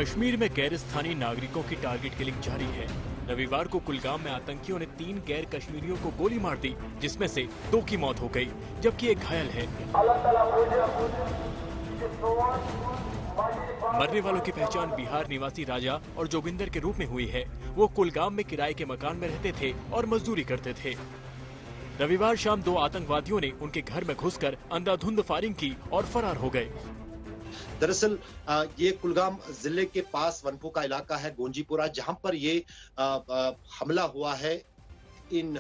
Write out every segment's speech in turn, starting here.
कश्मीर में गैर स्थानीय नागरिकों की टारगेट किलिंग जारी है। रविवार को कुलगाम में आतंकियों ने 3 गैर कश्मीरियों को गोली मार दी, जिसमें से 2 की मौत हो गई, जबकि एक घायल है। मरने वालों की पहचान बिहार निवासी राजा और जोगिंदर के रूप में हुई है। वो कुलगाम में किराए के मकान में रहते थे और मजदूरी करते थे। रविवार शाम 2 आतंकवादियों ने उनके घर में घुसकर अंधाधुंध फायरिंग की और फरार हो गए। दरअसल ये कुलगाम जिले के पास वनपो का इलाका है, गोंजीपुरा, जहां पर ये हमला हुआ है इन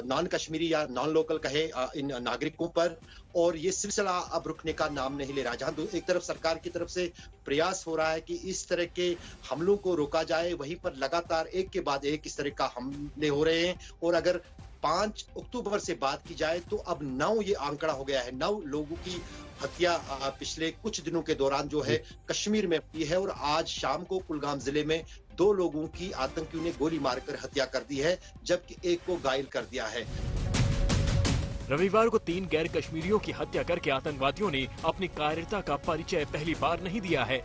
नॉन कश्मीरी या नॉन लोकल कहे इन नागरिकों पर। और ये सिलसिला अब रुकने का नाम नहीं ले रहा। जहां एक तरफ सरकार की तरफ से प्रयास हो रहा है कि इस तरह के हमलों को रोका जाए, वहीं पर लगातार एक के बाद एक इस तरह का हमले हो रहे हैं। और अगर 5 अक्टूबर से बात की जाए तो अब 9 ये आंकड़ा हो गया है। 9 लोगों की हत्या पिछले कुछ दिनों के दौरान जो है कश्मीर में हुई है। और आज शाम को कुलगाम जिले में 2 लोगों की आतंकियों ने गोली मारकर हत्या कर दी है, जबकि एक को घायल कर दिया है। रविवार को 3 गैर कश्मीरियों की हत्या करके आतंकवादियों ने अपनी कायरता का परिचय पहली बार नहीं दिया है।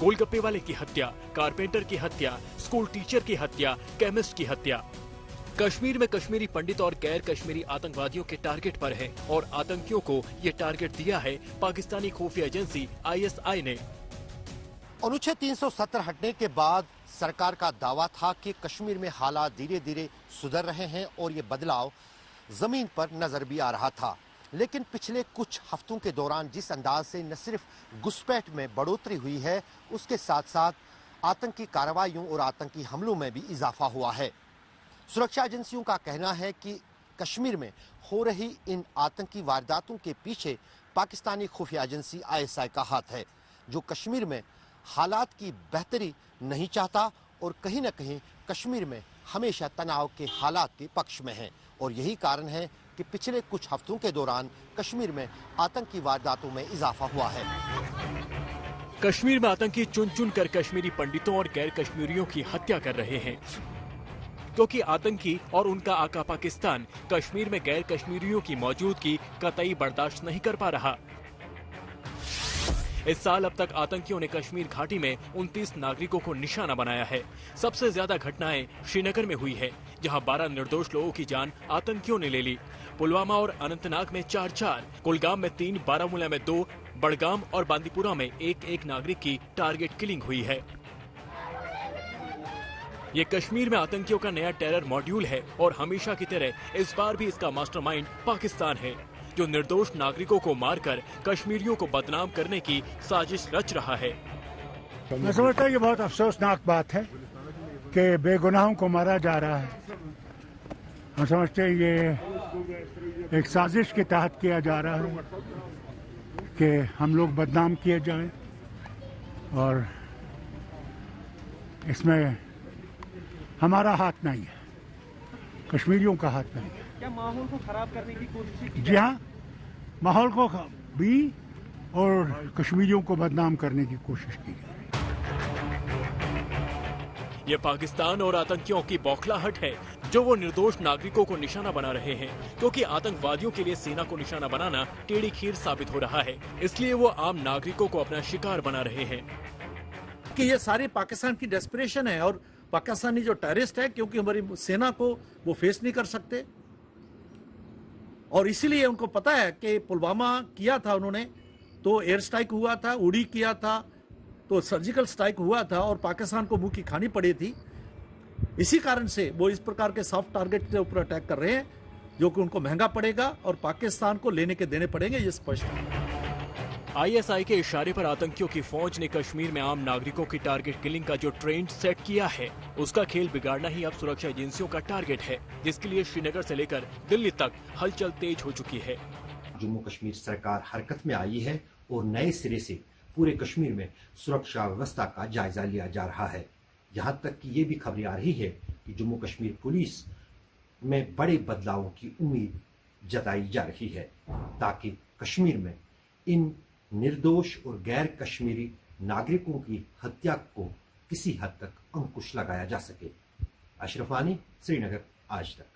गोलगप्पे वाले की हत्या, कारपेंटर की हत्या, स्कूल टीचर की हत्या, केमिस्ट की हत्या। कश्मीर में कश्मीरी पंडित और गैर कश्मीरी आतंकवादियों के टारगेट पर है और आतंकियों को ये टारगेट दिया है पाकिस्तानी खुफिया एजेंसी ISI ने। अनुच्छेद 370 हटने के बाद सरकार का दावा था कि कश्मीर में हालात धीरे धीरे सुधर रहे हैं और ये बदलाव जमीन पर नजर भी आ रहा था। लेकिन पिछले कुछ हफ्तों के दौरान जिस अंदाज से न सिर्फ घुसपैठ में बढ़ोतरी हुई है, उसके साथ साथ आतंकी कार्रवाइयों और आतंकी हमलों में भी इजाफा हुआ है। सुरक्षा एजेंसियों का कहना है कि कश्मीर में हो रही इन आतंकी वारदातों के पीछे पाकिस्तानी खुफिया एजेंसी ISI का हाथ है, जो कश्मीर में हालात की बेहतरी नहीं चाहता और कहीं न कहीं कश्मीर में हमेशा तनाव के हालात के पक्ष में है। और यही कारण है कि पिछले कुछ हफ्तों के दौरान कश्मीर में आतंकी वारदातों में इजाफा हुआ है। कश्मीर में आतंकी चुन चुन कर कश्मीरी पंडितों और गैर कश्मीरियों की हत्या कर रहे हैं, क्योंकि आतंकी और उनका आका पाकिस्तान कश्मीर में गैर कश्मीरियों की मौजूदगी कतई बर्दाश्त नहीं कर पा रहा। इस साल अब तक आतंकियों ने कश्मीर घाटी में 29 नागरिकों को निशाना बनाया है। सबसे ज्यादा घटनाएं श्रीनगर में हुई है, जहां 12 निर्दोष लोगों की जान आतंकियों ने ले ली। पुलवामा और अनंतनाग में 4-4, कुलगाम में 3, बारामूला में 2, बड़गाम और बांदीपुरा में 1-1 नागरिक की टारगेट किलिंग हुई है। ये कश्मीर में आतंकियों का नया टेरर मॉड्यूल है और हमेशा की तरह इस बार भी इसका मास्टरमाइंड पाकिस्तान है, जो निर्दोष नागरिकों को मारकर कश्मीरियों को बदनाम करने की साजिश रच रहा है। मैं समझता हूँ ये बहुत अफसोसनाक बात है कि बेगुनाहों को मारा जा रहा है। हम समझते हैं ये एक साजिश के तहत किया जा रहा है कि हम लोग बदनाम किए जाएं, और इसमें हमारा हाथ नहीं है, कश्मीरियों का हाथ नहीं है। क्या माहौल को खराब करने की कोशिश की? जी हाँ, माहौल को भी और कश्मीरियों को बदनाम करने की कोशिश की जा रही है। ये पाकिस्तान और आतंकियों की बौखलाहट है, जो वो निर्दोष नागरिकों को निशाना बना रहे हैं, क्योंकि आतंकवादियों के लिए सेना को निशाना बनाना टेढ़ी खीर साबित हो रहा है। इसलिए वो आम नागरिकों को अपना शिकार बना रहे हैं। कि ये सारी पाकिस्तान की डेस्परेशन है और पाकिस्तानी जो टेररिस्ट है, क्योंकि हमारी सेना को वो फेस नहीं कर सकते, और इसीलिए उनको पता है कि पुलवामा किया था उन्होंने, तो एयर स्ट्राइक हुआ था, उड़ी किया था, तो सर्जिकल स्ट्राइक हुआ था और पाकिस्तान को मुंह की खानी पड़ी थी। इसी कारण से वो इस प्रकार के सॉफ्ट टारगेट के ऊपर अटैक कर रहे हैं, जो कि उनको महंगा पड़ेगा और पाकिस्तान को लेने के देने पड़ेंगे, ये स्पष्ट है। ISI के इशारे पर आतंकियों की फौज ने कश्मीर में आम नागरिकों की टारगेट किलिंग का जो ट्रेंड सेट किया है, उसका खेल बिगाड़ना ही अब सुरक्षा एजेंसियों का टारगेट है, जिसके लिए श्रीनगर से लेकर दिल्ली तक हलचल तेज हो चुकी है। जम्मू कश्मीर सरकार हरकत में आई है और नए सिरे से पूरे कश्मीर में सुरक्षा व्यवस्था का जायजा लिया जा रहा है। यहाँ तक कि ये भी खबरें आ रही है कि जम्मू कश्मीर पुलिस में बड़े बदलावों की उम्मीद जताई जा रही है, ताकि कश्मीर में इन निर्दोष और गैर कश्मीरी नागरिकों की हत्या को किसी हद तक अंकुश लगाया जा सके। अशरफ वानी, श्रीनगर, आज तक।